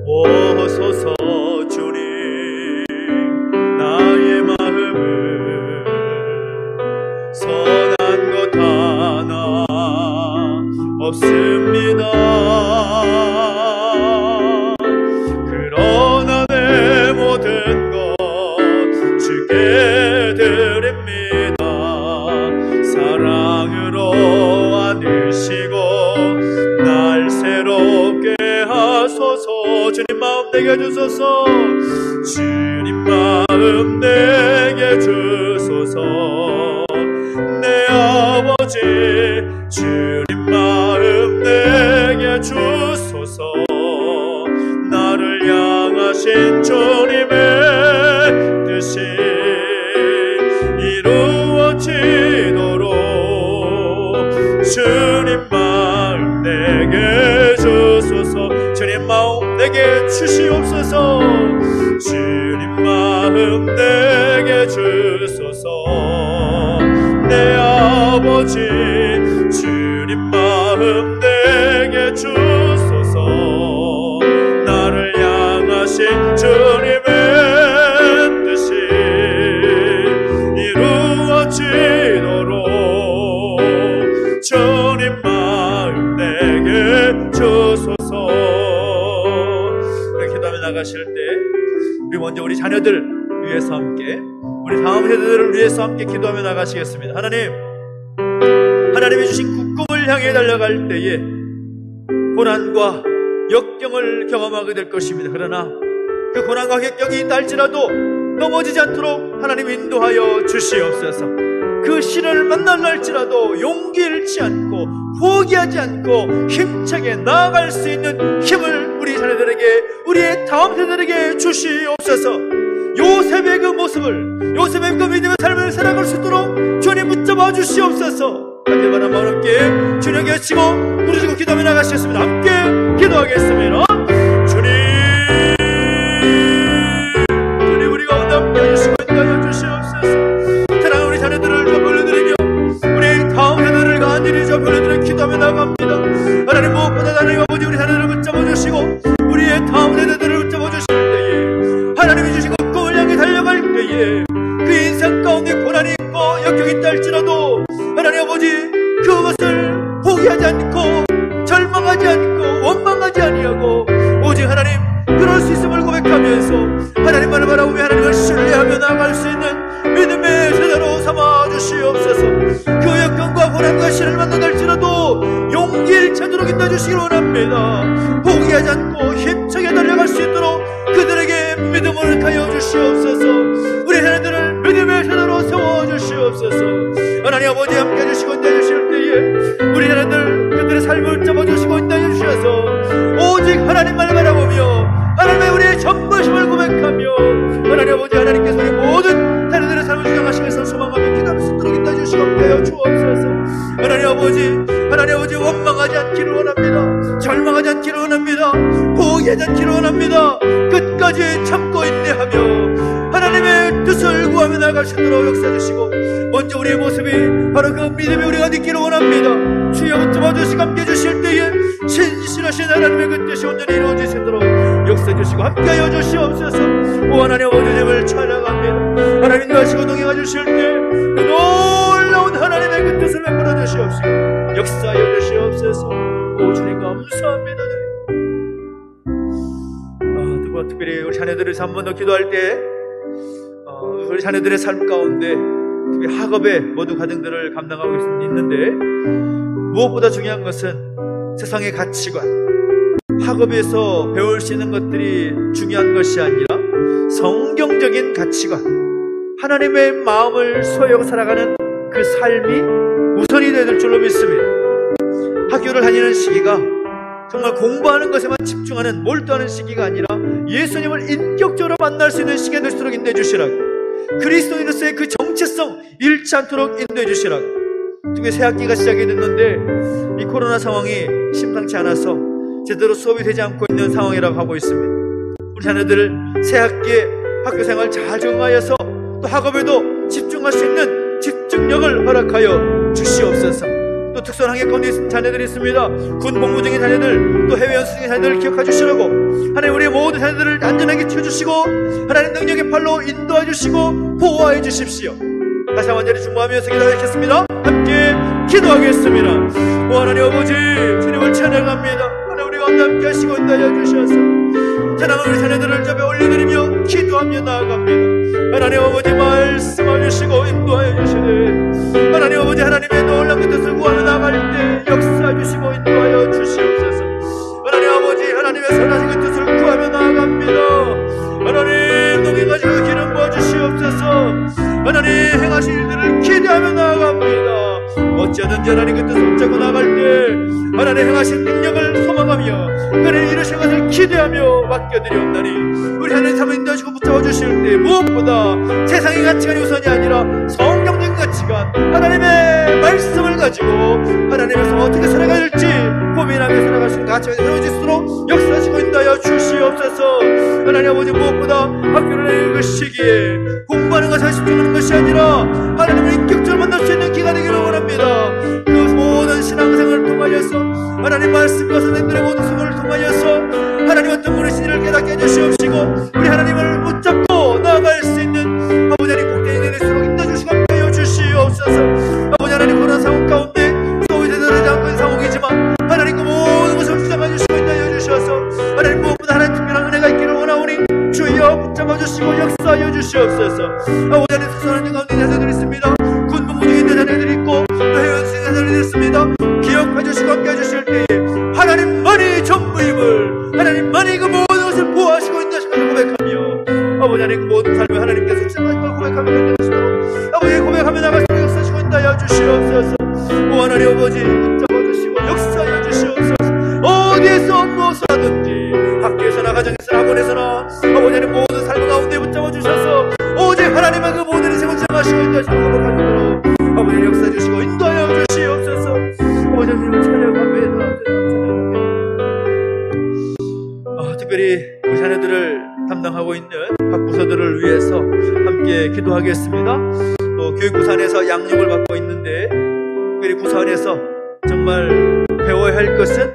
오소서 주님 나의 마음을 선한 것 하나 없습니다. 그러나 내 모든 것 주께 드립니다. 사랑으로 안으시고 날 새롭게 하소서. 주님 마음 내게 주소서. 주님 마음 내게 주소서. 내 아버지 주님 마음 내게 주소서. 나를 향하신 주님의 뜻이 이루어지도록 주님 마음 내게 주소서. 주님 마음 내게 주시옵소서. 주님 마음 내게 주소서. 내 아버지 주님 마음 내게 주소서. 나를 향하신 주님의 뜻이 이루어지도록 주님 마음 내게 주소서. 이렇게 기도하며 나가실 때 우리 먼저 우리 자녀들 위해서 함께 우리 다음 세대들을 위해서 함께 기도하며 나가시겠습니다. 하나님이 주신 그 꿈을 향해 달려갈 때에 고난과 역경을 경험하게 될 것입니다. 그러나 그 고난과 역경이 있다 할지라도 넘어지지 않도록 하나님 인도하여 주시옵소서. 그 시련을 만날라 할지라도 용기 잃지 않고 포기하지 않고 힘차게 나아갈 수 있는 힘을 우리 자녀들에게 우리의 다음 세대들에게 주시옵소서. 요셉의 그 모습을 요셉의 그 믿음의 삶을 살아갈 수 있도록 주님 붙잡아 주시옵소서. 간절한 마음 함께 주님께 외치고 부르짖고 기도하며 나가시겠습니다. 함께 기도하겠습니다. 주님 우리 가운데 함께 해주시고 인도하여 주시옵소서. 사랑하는 우리 자녀들을 좀 올려드리며 우리 다음 세대를 간절히 좀 올려드리며 기도하며 나갑니다. 하나님 무엇보다 하나님 아버지 우리 자녀들을 붙잡아 주시고 우리의 다음 세대들을 붙잡아 주실 때에 하나님이 주신 그 꿈을 향해 달려갈 때에 그 인생 가운데 고난이 있고 역경이 있다 할지라도 하나님 아버지 그것을 포기하지 않고 절망하지 않고 원망하지 아니하고 오직 하나님 그럴 수 있음을 고백하면서 하나님만을 바라보며 하나님을 신뢰하며 나아갈 수 있는 믿음의 세대로 삼아 주시옵소서. 그 역경과 고난과 시련을 만난다 할지라도 용기를 찾도록 인도해주시길 원합니다. 포기하지 않고 힘차게 달려갈 수 있도록 그들에게 믿음을 가여 주시옵소서. 우리 자녀들을 믿음의 세대로 세워주시옵소서. 하나님 아버지 함께 해주시고 인도해주실 때에 우리 자녀들 그들의 삶을 잡아주시고 인도해주셔서 오직 하나님만을 바라보며 하나님의 우리의 전부심을 고백하며 하나님 아버지 하나님께서 우리 모든 자녀들의 삶을 주장하시면서 소망하며 기도할 수 있도록 인도해주시고 함께하여 주옵소서. 하나님 아버지 원망하지 않기를 원합니다. 절망하지 않기를 원합니다. 포기하지 않기를 원합니다. 끝까지 참고 인내하며 하나님의 뜻을 구하며 나아갈 수 있도록 역사해 주시고, 먼저 우리의 모습이 바로 그 믿음이 우리가 느끼를 원합니다. 주여 붙잡아 주시고 함께 해주실 때에 신실하신 하나님의 그 뜻이 온전히 이루어지시도록 역사해 주시고 함께하여 주시옵소서. 오 하나님 아버지님을 찬양합니다. 하나님 하시고 동행해 주실 때 그 놀라운 하나님의 그 뜻을 베풀어 주시옵시고 역사하여 주시옵소서. 오 주님 감사합니다. 특별히 우리 자녀들을 위해서 한 번 더 기도할 때 우리 자녀들의 삶 가운데 특히 학업에 모든 가정들을 감당하고 있는데, 무엇보다 중요한 것은 세상의 가치관, 학업에서 배울 수 있는 것들이 중요한 것이 아니라 성경적인 가치관, 하나님의 마음을 소유하고 살아가는 그 삶이 우선이 되어야 될 줄로 믿습니다. 학교를 다니는 시기가 정말 공부하는 것에만 집중하는 몰두하는 시기가 아니라 예수님을 인격적으로 만날 수 있는 시기가 될수록 인도해 주시라고, 그리스도인으로서의 그 정체성 잃지 않도록 인도해 주시라고. 특히 새학기가 시작이 됐는데 이 코로나 상황이 심상치 않아서 제대로 수업이 되지 않고 있는 상황이라고 하고 있습니다. 우리 자녀들 새학기에 학교생활 잘 적응하여서 또 학업에도 집중할 수 있는 집중력을 허락하여 주시옵소서. 또 특수한 학nghiệp 가운데 있는 자녀들이 있습니다. 군 복무 중인 자녀들, 또 해외 연수 중인 자녀들을 기억해 주시라고, 하나님 우리 모든 자녀들을 안전하게 지켜주시고 하나님 능력의 팔로 인도해 주시고 보호해 주십시오. 다시 한번 자리 중보하면서 기도하겠습니다. 함께 기도하겠습니다. 오 하나님 아버지 주님을 찬양합니다. 하나님 우리 가운데 함께 하시고 인도하여 주셔서 찬양하는 우리 자녀들을 잡아 올려드리며 기도하며 나아갑니다. 하나님 아버지 말씀하여 주시고 인도하여 주시되, 하나님 아버지 하나님의 놀라운 뜻을 구하며 나아갈 때 역사해 주시고 인도하여 주시옵소서. 하나님 아버지 하나님의 선하신 그 뜻을 구하며 나아갑니다. 하나님 동행하시고 기름 부어주시옵소서. 하나님 행하실 일들을 기대하며 나아갑니다. 어찌하든지 하나님 그 뜻을 붙잡고 나아갈 때 하나님 행하신 능력을 소망하며 그를 이루실 것을 기대하며 맡겨드리옵나니, 우리 하나님 삶을 인도하시고 붙잡아 주실 때 무엇보다 세상의 가치관이 우선이 아니라 성경적인 가치관, 하나님의 말씀을 가지고 하나님에서 어떻게 살아가야 할지 고민하며 살아갈 수 있는 가치관이 세워질수록 역사하시고 인도하여 주시옵소서. 하나님 아버지 무엇보다 학교를 그 시기에 공부하는 것에 집중하는 것이 아니라 하나님을 인격적으로 만날 수 있는 기간이 되기를 원합니다. 그 모든 신앙생활을 통하여서 하나님 말씀과 선생님들의 모든 수고를 통하여서 하나님 어떤 분이신지를 깨닫게 해주시옵시고 우리 하나님을 붙잡고 나아갈 수 있는 아버지 하나님 복되게 될수록 인도해주시고 함께하여 주시옵소서. 아버지 하나님 그런 상황 가운데 소위 되지 않고 있는 상황이지만 하나님 그 모든 것을 주장해 주시고 인도하여 주셔서 하나님 무엇보다 하나님 특별한 은혜가 있기를 원하오니 주여 붙잡아 주시고 역사하여 주시옵소서. 아버지 하나님 특수한 가운데 자녀들이 있습니다. 군 복무 중에 있는 자녀들이 있고 또 해외 연수 중인 자녀들이 있습니다. 기억해 주시고 함께 해주실 때에 하나님만이 전부임을, 하나님만이 그 모든 것을 보호하시고 인도하시고 고백하며 아버지 하나님 그 모든 삶을 하나님께서 주장하시고 고백하며 인도하시도록 아버지 고백하며 나가시도록 역사하시고 인도하여 주시옵소서. 오 하나님 아버지 붙잡아 주시고 역사하여 주시옵소서. 어디에서 무엇을 하든지 학교에서나 가정에서나 학원에서나 아버지 하나님 모든 삶 가운데 붙잡아 주셔서 오직 하나님의 그 모든 인생을 주장하시고 인도하시고 고백하시도록 아버지 역사해 주시고 인도하여 주시옵소서. 아버지 하나님 찬양합니다. 특별히 우리 자녀들을 담당하고 있는 각 부서들을 위해서 함께 기도하겠습니다. 또 교육부서 안에서 양육을 받고 있는데 특별히 부서 안에서 정말 배워야 할 것은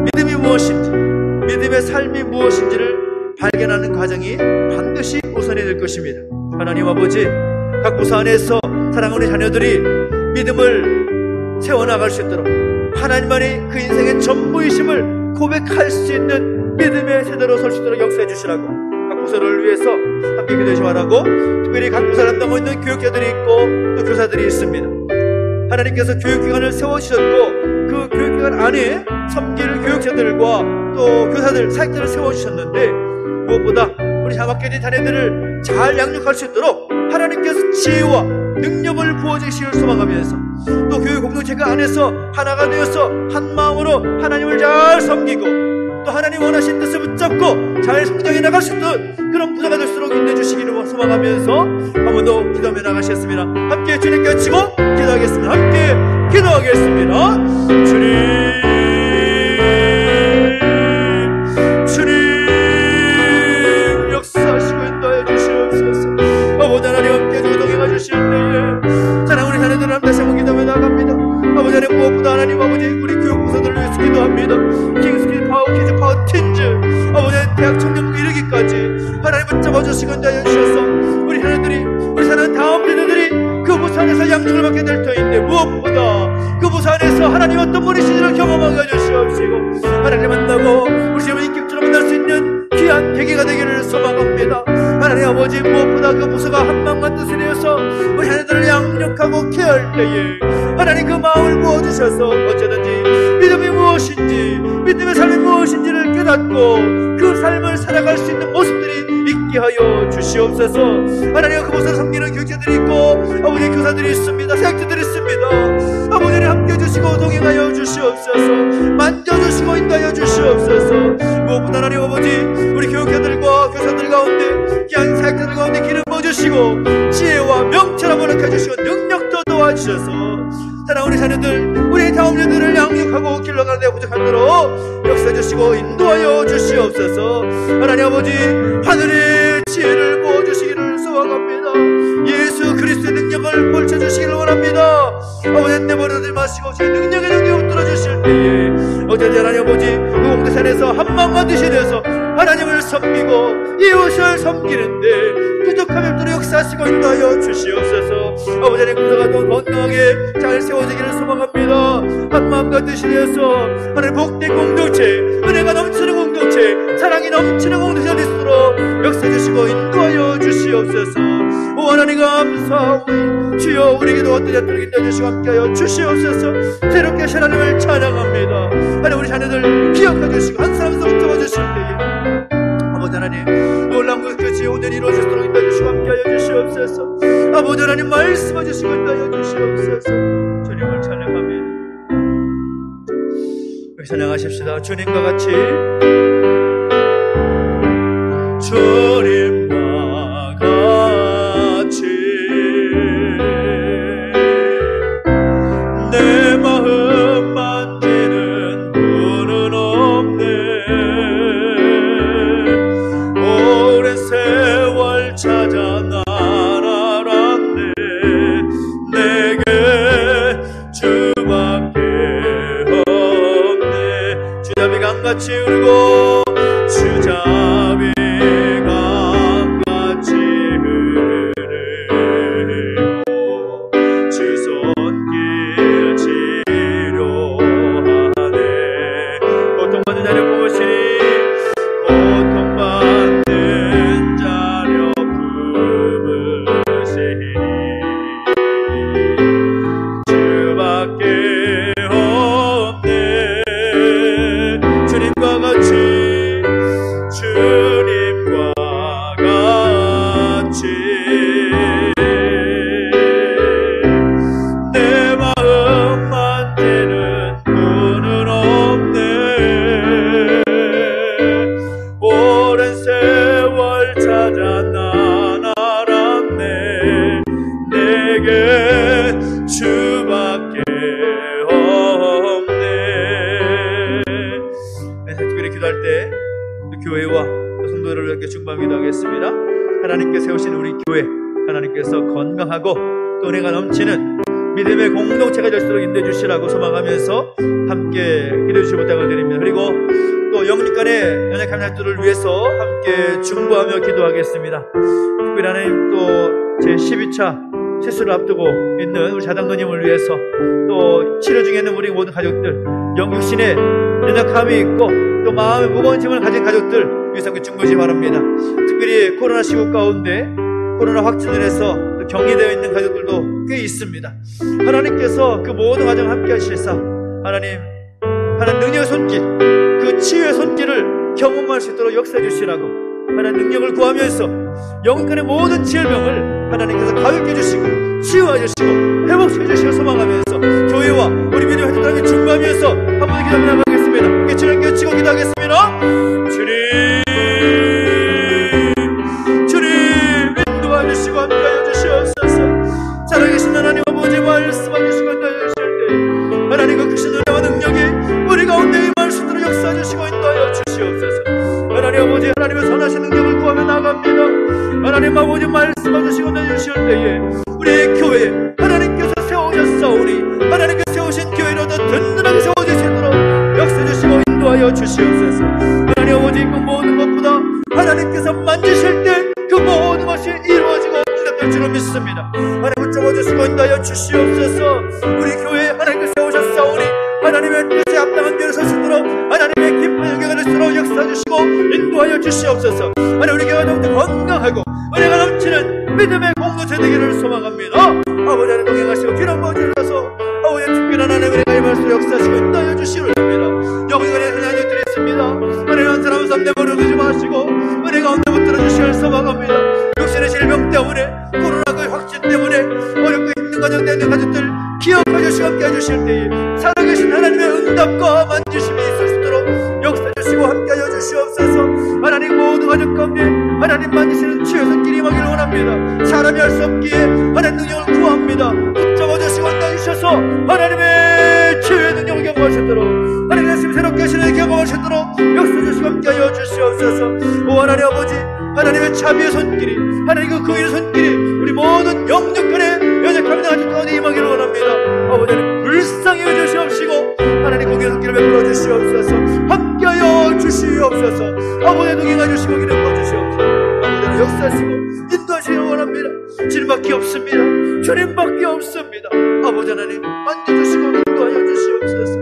믿음이 무엇인지, 믿음의 삶이 무엇인지를 발견하는 과정이 반드시 우선이 될 것입니다. 하나님 아버지 각 부서 안에서 사랑하는 자녀들이 믿음을 세워나갈 수 있도록 하나님만이 그 인생의 전부이심을 고백할 수 있는 믿음의 세대로 설 수 있도록 역사해 주시라고 각 부서를 위해서 함께 기도해 주시라고, 특별히 각 부서를 담당하고 있는 교육자들이 있고 또 교사들이 있습니다. 하나님께서 교육기관을 세워주셨고 그 교육기관 안에 섬길 교육자들과 또 교사들, 사역자를 세워주셨는데 무엇보다 우리 자막교회 자녀들을 잘 양육할 수 있도록 하나님께서 지혜와 능력을 부어주시기를 소망하면서 또 교육 공동체가 안에서 하나가 되어서 한 마음으로 하나님을 잘 섬기고 또 하나님 원하신 뜻을 붙잡고 잘 성장해 나갈 수 있는 그런 부서가 될수록 인도해 주시기를 소망하면서 한 번 더 기도하며 나가시겠습니다. 함께 주님께 치고 기도하겠습니다. 함께 기도하겠습니다. 주님 대학 청년부에 이르기까지 하나님 붙잡아 주시고 인도하여 주셔서 우리 사는 다음 세대들이 그 부산에서 양육을 받게 될 터인데, 무엇보다 그 부산에서 하나님 어떤 분이신지를 경험하게 해주시옵시고 하나님 만나고 우리 집을 인격적으로 만날 수 있는 귀한 계기가 되기를 소망합니다. 하나님 아버지, 무엇보다 그 부서가 한마음과 뜻을 내어서 우리 자녀들을 양육하고 케어할 때에 하나님 그 마음을 부어주셔서 어쩌든지 믿음이 무엇인지, 믿음의 삶이 무엇인지를 깨닫고 그 삶을 살아갈 수 있는 모습들이 있게 하여 주시옵소서. 하나님, 그곳에 섬기는 교육자들이 있고 아버지 교사들이 있습니다. 사역자들이 있습니다. 아버지를 함께 해주시고 동행하여 주시옵소서. 만져주시고 인도하여 주시옵소서. 무엇보다 하나님 아버지, 우리 교육자들과 교사들 가운데, 귀한 사역자들 가운데 기름 부어주시고 지혜와 명철을 허락해 주시고 능력도 도와주셔서 사랑하는 우리 자녀들, 우리 다음 자녀들을 양육하고 길러가는 데 부족하도록 역사해 주시고 인도하여 주시옵소서. 하나님 아버지, 하늘의 지혜를 부어주시기를 소원합니다. 예수 그리스도의 능력을 펼쳐주시기를 원합니다. 아버지, 내버려두지 마시고 제 능력의 능력을 들어주실 때에 어제지 하나님 아버지, 그 공대산에서 한마음과 뜻이 되어서 하나님을 섬기고 이웃을 섬기는데 부족함을 뚫어 역사하시고 인도하여 주시옵소서. 아버지, 하나님 구서가 더 건강하게 잘 세워지기를 소망합니다. 한마음과 뜻이 되어서 하나님 복된 공동체, 은혜가 넘치는 공동체, 사랑이 넘치는 공동체가 되도록 역사해 주시고 인도하여 주시옵소서. 오 하나님 감사하오니 주여, 우리 기도가 뜨겁도록 인도해 주시고 함께하여 주시옵소서. 새롭게 하나님을 찬양합니다. 하나님, 우리 자녀들 기억해 주시고 한 사람 씩 잡아주실 때에 아버지 하나님, 놀라운 것 끝이 오늘 이루어지도록 인도해 주시고 함께하여 주시옵소서. 아버지 하나님, 말씀해 주시고 인도하여 주시옵소서. 주님을 찬양합니다. 찬양하십시다. 주님과 같이, 주님과 같이 내 마음 만지는 분은 없네. 오랜 세월 찾아 날 알았네. 내게 주밖에 없네. 주잡이 강같이 울고 주잡이 강같이 흐르고 주 손길 치료하네. 고통받는 자를 보시니 고통받는 자를 품으시니 주밖에 없네. 주님과 같이, 주님과 같이 내 마음 만지는 분은 없네. 오랜 세월 찾아 난 알았네. 내게 주밖에 없네. 특별히 기도할 때 교회와 성도들을 이렇게 중보하며 기도하겠습니다. 하나님께 세우신 우리 교회, 하나님께서 건강하고 또 은혜가 넘치는 믿음의 공동체가 될 수 있도록 인도해 주시라고 소망하면서 함께 기도해 주실 부탁을 드립니다. 그리고 또 영육간의 연약한 자들을 위해서 함께 중보하며 기도하겠습니다. 특별히 하나님, 또 제 12차 세수를 앞두고 있는 우리 자당노님을 위해서, 또 치료 중에 있는 우리 모든 가족들, 영육신의 연약함이 있고 또 마음의 무거운 짐을 가진 가족들 위해서 중보하시 바랍니다. 특별히 코로나 시국 가운데 코로나 확진을 해서 격리되어 있는 가족들도 꽤 있습니다. 하나님께서 그 모든 가정을 함께 하시사 하나님 능력의 손길, 그 치유의 손길을 경험할 수 있도록 역사해 주시라고 하나님 능력을 구하면서 영혼간의 모든 질병을 하나님께서 가볍게 해주시고 치유해 주시고 회복시켜 주시고 소망하면서 교회와 우리 믿음의 가족들에게 중보하면서 한 번 더 기도하며 나가겠습니다. 함께 주님께 외치고 기도하겠습니다. 주님 인도하여 주시고 함께하여 주시옵소서. 살아계신 하나님 아버지, 말씀하여 주시고 인도하여 주실 때 하나님 그 크신 은혜와 능력이 우리 가운데 임할 수 있도록 역사해 주시고 인도하여 주시옵소서. 하나님 아버지, 하나님의 선하신 능력을 구하며 나갑니다. 하나님 아버지, 말씀하여 주시고 인도하여 주실 때에 우리의 교회 하나님께서 세우셨사오니 하나님께서 세우신 교회로 더 든든하게 세워주시도록 역사해 주시고 인도하여 주시옵소서. 하나님 아버지, 그 모든 것보다 하나님께서 만지실 때 그 모든 것이 이루어지고 응답될 줄로 믿습니다. 하나님 붙잡아주시고 인도하여 주시옵소서. 우리 교회에 하나님께서 세우셨사오니 하나님의 뜻에 합당한 교회를 설 수 있도록 하나님의 깊은 영광을 할수록 역사주시고 인도하여 주시옵소서. 하나님 우리 교회가 더욱더 건강하고 은혜가 넘치는 믿음의 공동체 되기를 소망합니다. 아버지 하나님 동행하시고 기름 부어주셔서 아버지 특별한 하나님의 은혜가 임할수록 역사하시고 인도하여 주시옵소서. 영광의 하나님 드렸습니다. 하나님 한 사람 삼내 버려두지 마시고 은혜 가운데 붙들어 주시길 소망합니다. 육신의 질병 때문에 코로나19의 확진 때문에 어렵고 힘든 가정 되는 가족들 기억하여 주시고 함께 해주실 때에 살아계신 하나님의 응답과 만지심이 있을 수 있도록 역사주시고 함께 하여 주시옵소서. 하나님 모든 가족 가운데 하나님 만지시는 치유의 손길이 임하기를 원합니다. 사람이 할 수 없기에 하나님 능력을 구합니다. 붙잡아주시고 함께 주셔서 하나님의 치유의 능력을 경험할 수 있도록 하나님의 말씀 새롭게 하시는 경험할 수 있도록 역사주시고 함께 하여 주시옵소서. 오 하나님 아버지 하나님의 자비의 손길이 하나님 그 긍휼의 손길이 우리 모든 영육간에 연약함이 나가지 가운데 임하기를 원합니다. 아버지 하나님 불쌍히 여주시옵시고 하나님 긍휼의 손길을 베풀어 주시옵소서. 함께하여 주시옵소서. 아버지 동행하 주시고 기름 부어주시옵소서. 아버지 하나님 역사하시고 인도하시기 원합니다. 주님밖에 없습니다. 주님밖에 없습니다. 아버지 하나님 만져주시고 인도하여 주시옵소서.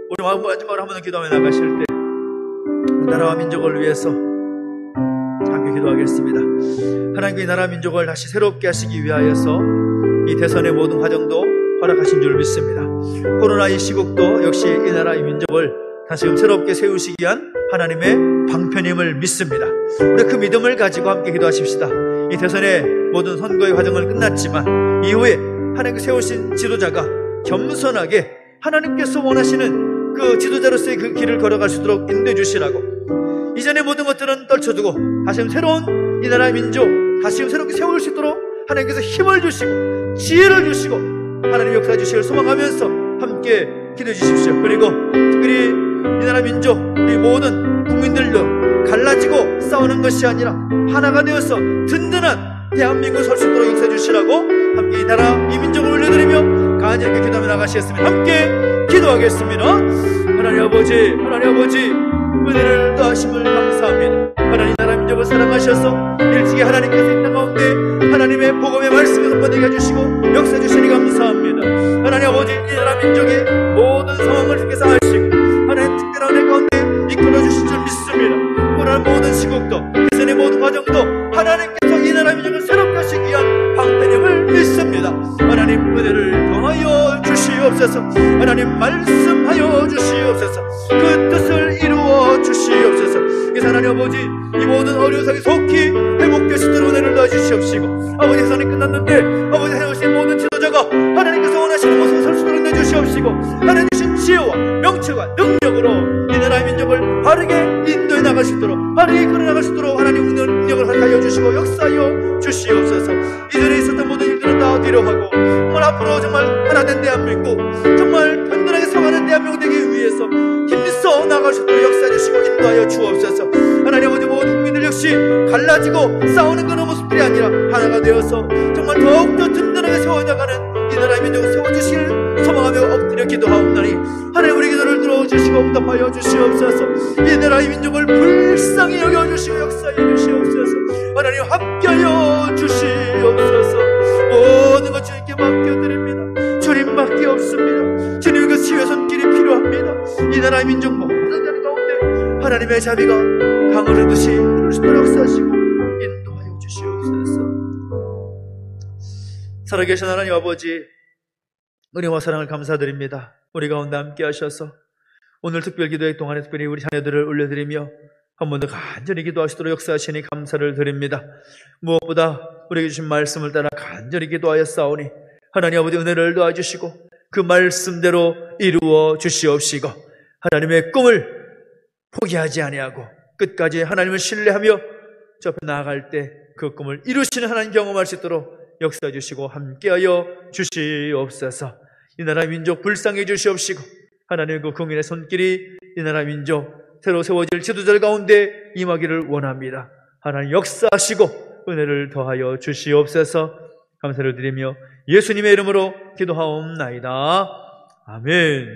우리 마지막으로 한 번 더 기도하며 나가실 때 나라와 민족을 위해서 함께 기도하겠습니다. 하나님 이 나라 민족을 다시 새롭게 하시기 위하여서 이 대선의 모든 과정도 허락하신 줄 믿습니다. 코로나 이 시국도 역시 이 나라 이 민족을 다시금 새롭게 세우시기 위한 하나님의 방편임을 믿습니다. 우리 그 믿음을 가지고 함께 기도하십시다. 이 대선의 모든 선거의 과정은 끝났지만 이후에 하나님께 세우신 지도자가 겸손하게 하나님께서 원하시는 그 지도자로서의 그 길을 걸어갈 수 있도록 인도해 주시라고, 이전의 모든 것들은 떨쳐두고 다시금 새로운 이 나라의 민족 다시금 새롭게 세울 수 있도록 하나님께서 힘을 주시고 지혜를 주시고 하나님 역사해 주시기를 소망하면서 함께 기도해 주십시오. 그리고 특별히 이 나라 민족 우리 모든 국민들도 갈라지고 싸우는 것이 아니라 하나가 되어서 든든한 대한민국을 설 수 있도록 역사해 주시라고 함께 이 나라 이 민족을 올려드리며 간절히 기도하며 나가시겠습니다. 함께 기도하겠습니다. 하나님 아버지 은혜를 더하심을 감사합니다. 하나님 나라 민족을 사랑하셔서 일찍이 하나님께서 이 땅 가운데 하나님의 복음의 말씀을 선포되게 해주시고 역사해 주시니 감사합니다. 하나님 아버지 이 나라 민족의 모든 상황을 주께서 아시고 하나님 특별한 은혜 가운데 이끌어 주실 줄 믿습니다. 코로나 모든 시국도 대선의 모든 과정도 하나님께서 이 나라 민족을 새롭게 하시기 위한 방편임을 믿습니다. 하나님 은혜를 더하여 주시옵소서. 하나님 말씀하여 주시옵소서. 그 뜻을 이루어 주시옵소서. 그래서 하나님 아버지 이 모든 어려운 상이 속히 회복될 수 있도록 은혜를 더해 주시옵시고, 아버지 세상이 끝났는데 아버지 세우신 모든 지도자가 하나님께서 원하시는 모습을 설 수 있도록 내주시옵시고, 하나님 주신 지혜와 명철과 능력으로 이 나라의 민족을 바르게 인도해 나갈 수 있도록 바르게 이끌어 나갈 수 있도록 하나님 능력을 허락하여 주시고 역사하여 주시옵소서. 이전에 있었던 모든 일들은 다 뒤로하고 정말 앞으로 정말 하나된 대한민국, 정말 든든하게 서가는 대한민국 되기 위해서 힘써 나갈 수 있도록 역사해 주시고 인도하여 주옵소서. 하나님 아버지 모든 국민들 역시 갈라지고 싸우는 그런 모습들이 아니라 하나가 되어서 정말 더욱더 든든하게 세워나가는 이 나라의 민족을 세워주시길 소망하며 엎드려 기도하옵나니 하나님 우리 기도를 들어주시고 응답하여 주시옵소서. 이 나라의 민족을 불쌍히 여겨주시고 역사해 주시옵소서. 하나님 함께하여 주시옵소서. 모든 것 주님께 맡겨드립니다. 주님밖에 없습니다. 주님의 그 치유의 손길이 필요합니다. 이 나라의 민족 모든 자리 가운데 하나님의 자비가 강을 흐르듯이 역사하시고 인도하여 주시옵소서. 살아계신 하나님 아버지 은혜와 사랑을 감사드립니다. 우리 가운데 함께 하셔서 오늘 특별 기도회 동안에 특별히 우리 자녀들을 올려드리며 한 번 더 간절히 기도하시도록 역사하시니 감사를 드립니다. 무엇보다 우리에게 주신 말씀을 따라 간절히 기도하였사오니 하나님 아버지 은혜를 도와주시고 그 말씀대로 이루어 주시옵시고 하나님의 꿈을 포기하지 아니하고 끝까지 하나님을 신뢰하며 저 앞에 나아갈 때 그 꿈을 이루시는 하나님 경험할 수 있도록 역사해 주시고 함께하여 주시옵소서. 이 나라 민족 불쌍해 주시옵시고 하나님의 그 긍휼의 손길이 이 나라 민족 새로 세워질 지도자들 가운데 임하기를 원합니다. 하나님 역사하시고 은혜를 더하여 주시옵소서. 감사를 드리며 예수님의 이름으로 기도하옵나이다. 아멘.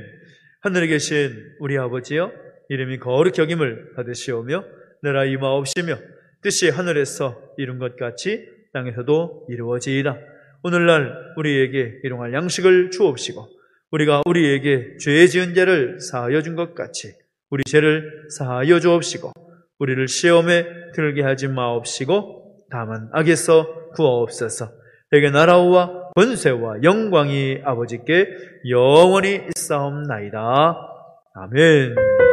하늘에 계신 우리 아버지여, 이름이 거룩히 여김을 받으시오며 나라 임하옵시며 뜻이 하늘에서 이룬 것 같이 땅에서도 이루어지이다. 오늘날 우리에게 일용할 양식을 주옵시고 우리가 우리에게 죄 지은 자를 사하여 준 것 같이 우리 죄를 사하여 주옵시고 우리를 시험에 들게 하지 마옵시고 다만 악에서 구하옵소서. 내게 나라와 권세와 영광이 아버지께 영원히 있사옵나이다. 아멘.